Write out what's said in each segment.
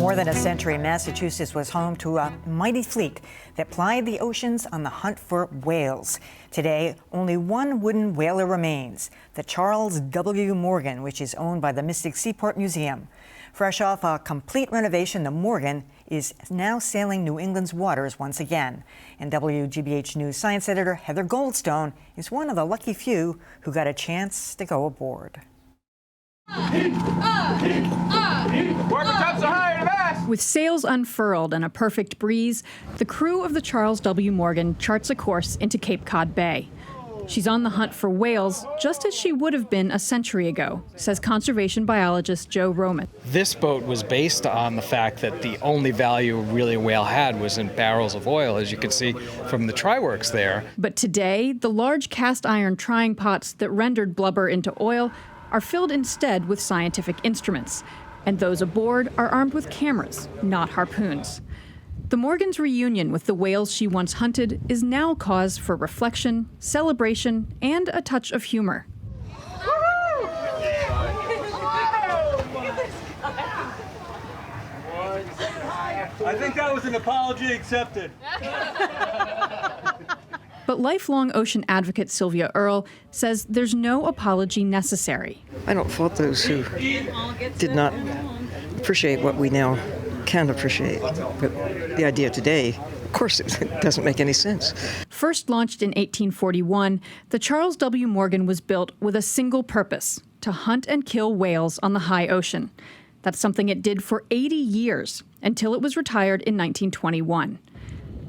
more than a century, Massachusetts was home to a mighty fleet that plied the oceans on the hunt for whales. Today, only one wooden whaler remains, the Charles W. Morgan, which is owned by the Mystic Seaport Museum. Fresh off a complete renovation, the Morgan is now sailing New England's waters once again. And WGBH News science editor Heather Goldstone is one of the lucky few who got a chance to go aboard. With sails unfurled and a perfect breeze, the crew of the Charles W. Morgan charts a course into Cape Cod Bay. She's on the hunt for whales, just as she would have been a century ago, says conservation biologist Joe Roman. This boat was based on the fact that the only value really a whale had was in barrels of oil, as you can see from the try works there. But today, the large cast iron trying pots that rendered blubber into oil are filled instead with scientific instruments. And those aboard are armed with cameras, not harpoons. The Morgan's reunion with the whales she once hunted is now cause for reflection, celebration, and a touch of humor. I think that was an apology accepted. But lifelong ocean advocate Sylvia Earle says there's no apology necessary. I don't fault those who did not appreciate what we now can appreciate. But the idea today, of course, it doesn't make any sense. First launched in 1841, the Charles W. Morgan was built with a single purpose: to hunt and kill whales on the high ocean. That's something it did for 80 years, until it was retired in 1921.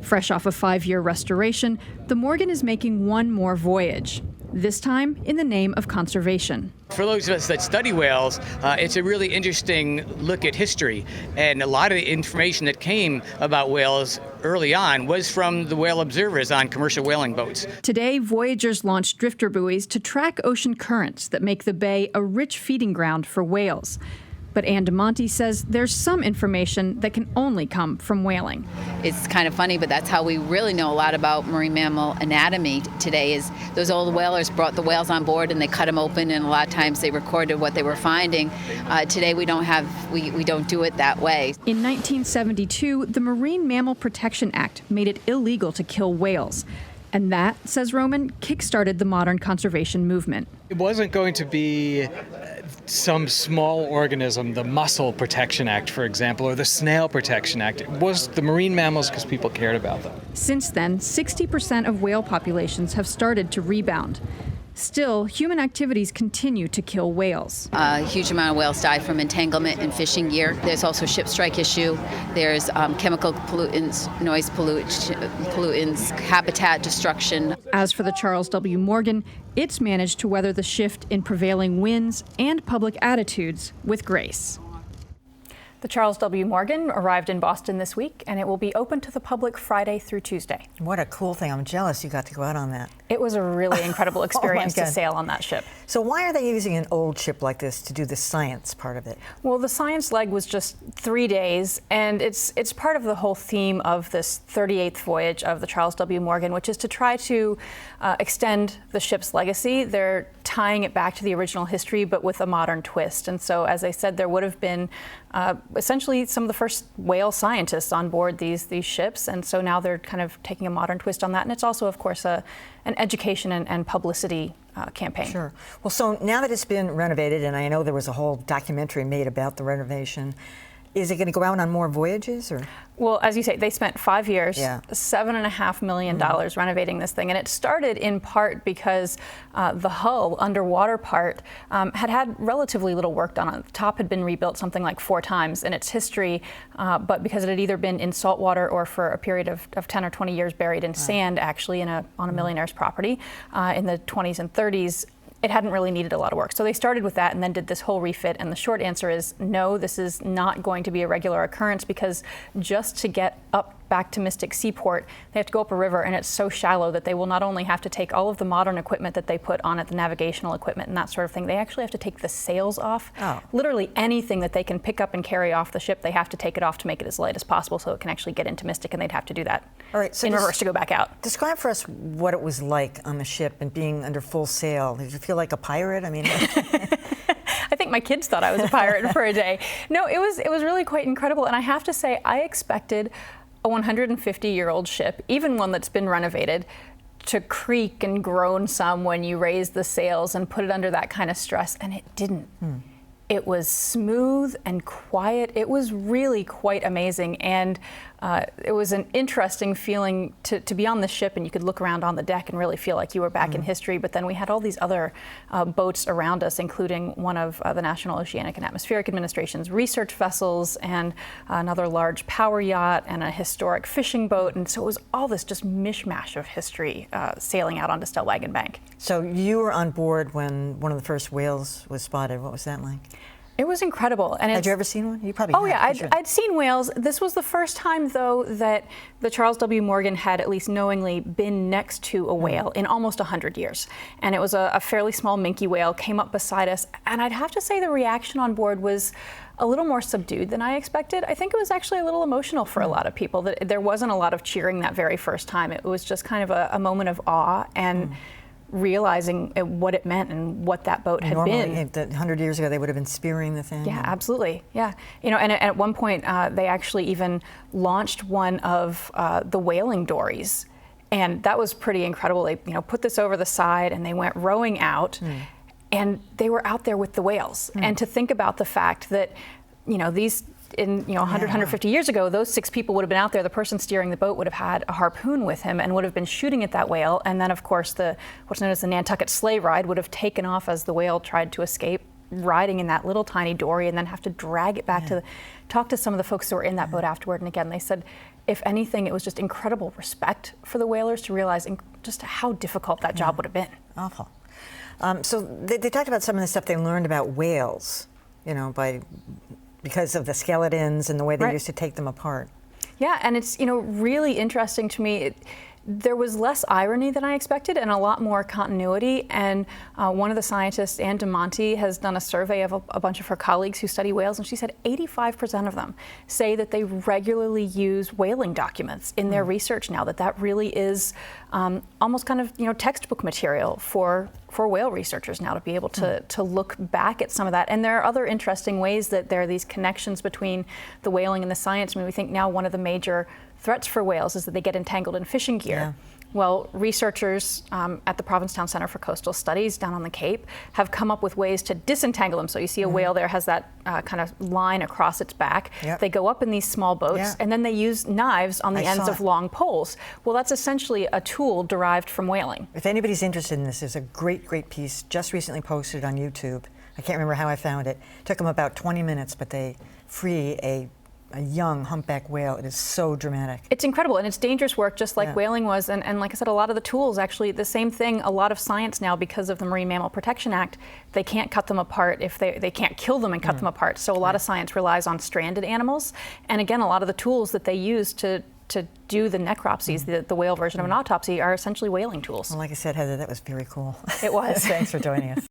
Fresh off a 5-year restoration, the Morgan is making one more voyage, this time in the name of conservation. For those of us that study whales, it's a really interesting look at history. And a lot of the information that came about whales early on was from the whale observers on commercial whaling boats. Today, voyagers launched drifter buoys to track ocean currents that make the bay a rich feeding ground for whales. But Ann DeMonte says there's some information that can only come from whaling. It's kind of funny, but that's how we really know a lot about marine mammal anatomy today. Is those old whalers brought the whales on board and they cut them open, and a lot of times they recorded what they were finding. Today we don't do it that way. In 1972, the Marine Mammal Protection Act made it illegal to kill whales. And that, says Roman, kick-started the modern conservation movement. It wasn't going to be some small organism, the Mussel Protection Act, for example, or the Snail Protection Act. It was the marine mammals because people cared about them. Since then, 60% of whale populations have started to rebound. Still, human activities continue to kill whales. A huge amount of whales die from entanglement in fishing gear. There's also ship strike issue. There's chemical pollutants, noise pollutants, habitat destruction. As for the Charles W. Morgan, it's managed to weather the shift in prevailing winds and public attitudes with grace. The Charles W. Morgan arrived in Boston this week, and it will be open to the public Friday through Tuesday. What a cool thing. I'm jealous you got to go out on that. It was a really incredible experience to sail on that ship. So why are they using an old ship like this to do the science part of it? Well, the science leg was just 3 days, and it's part of the whole theme of this 38th voyage of the Charles W. Morgan, which is to try to extend the ship's legacy. They're tying it back to the original history, but with a modern twist. And so, as I said, there would have been essentially some of the first whale scientists on board these ships, and so now they're kind of taking a modern twist on that. And it's also, of course, an education and publicity campaign. Sure. Well, so now that it's been renovated, and I know there was a whole documentary made about the renovation, is it going to go out on more voyages, or? Well, as you say, they spent 5 years, $7.5 million renovating this thing. And it started in part because the hull, underwater part, had relatively little work done on it. The top had been rebuilt something like 4 times in its history, but because it had either been in salt water or for a period of 10 or 20 years buried in sand, actually, on a millionaire's property in the 20s and 30s, it hadn't really needed a lot of work. So they started with that and then did this whole refit. And the short answer is no, this is not going to be a regular occurrence, because just to get up back to Mystic Seaport, they have to go up a river, and it's so shallow that they will not only have to take all of the modern equipment that they put on it, the navigational equipment and that sort of thing, they actually have to take the sails off. Literally anything that they can pick up and carry off the ship, they have to take it off to make it as light as possible so it can actually get into Mystic, and they'd have to do that in reverse to go back out. Describe for us what it was like on the ship and being under full sail. Did you feel like a pirate? I mean, I think my kids thought I was a pirate for a day. No, it was really quite incredible. And I have to say, I expected a 150-year-old ship, even one that's been renovated, to creak and groan some when you raise the sails and put it under that kind of stress, and it didn't. It was smooth and quiet. It was really quite amazing, and it was an interesting feeling to be on the ship, and you could look around on the deck and really feel like you were back in history. But then we had all these other boats around us, including one of the National Oceanic and Atmospheric Administration's research vessels, and another large power yacht, and a historic fishing boat. And so it was all this just mishmash of history sailing out onto Stellwagen Bank. So you were on board when one of the first whales was spotted. What was that like? It was incredible. And had you ever seen one? You probably Oh have, yeah, I'd seen whales. This was the first time, though, that the Charles W. Morgan had at least knowingly been next to a whale in almost 100 years. And it was a fairly small minke whale, came up beside us, and I'd have to say the reaction on board was a little more subdued than I expected. I think it was actually a little emotional for a lot of people. That there wasn't a lot of cheering that very first time. It was just kind of a moment of awe and realizing what it meant and what that boat had been. Normally, 100 years ago, they would have been spearing the thing. Yeah, absolutely. Yeah, you know, and at one point, they actually even launched one of the whaling dories, and that was pretty incredible. They, put this over the side, and they went rowing out, and they were out there with the whales. And to think about the fact that, these. In 150 years ago, those 6 people would have been out there. The person steering the boat would have had a harpoon with him and would have been shooting at that whale. And then, of course, what's known as the Nantucket sleigh ride would have taken off as the whale tried to escape, riding in that little tiny dory, and then have to drag it back to talk to some of the folks who were in that boat afterward. And again, they said, if anything, it was just incredible respect for the whalers to realize just how difficult that job would have been. Awful. So they talked about some of the stuff they learned about whales, because of the skeletons and the way they used to take them apart. Yeah, and it's really interesting to me. There was less irony than I expected and a lot more continuity. And one of the scientists, Anne DeMonte, has done a survey of a bunch of her colleagues who study whales, and she said 85% of them say that they regularly use whaling documents in their research now, that really is almost kind of textbook material for whale researchers now to be able to look back at some of that. And there are other interesting ways that there are these connections between the whaling and the science. I mean, we think now one of the major threats for whales is that they get entangled in fishing gear. Yeah. Well, researchers at the Provincetown Center for Coastal Studies down on the Cape have come up with ways to disentangle them. So you see a whale there has that kind of line across its back. Yep. They go up in these small boats, and then they use knives on the ends of long poles. Well, that's essentially a tool derived from whaling. If anybody's interested in this, there's a great piece just recently posted on YouTube. I can't remember how I found it. It took them about 20 minutes, but they free a young humpback whale. It is so dramatic. It's incredible, and it's dangerous work, just like whaling was. And like I said, a lot of the tools, actually, the same thing. A lot of science now, because of the Marine Mammal Protection Act, they can't cut them apart if they can't kill them and cut them apart. So a lot of science relies on stranded animals. And again, a lot of the tools that they use to do the necropsies, the whale version of an autopsy, are essentially whaling tools. Well, like I said, Heather, that was very cool. It was. Thanks for joining us.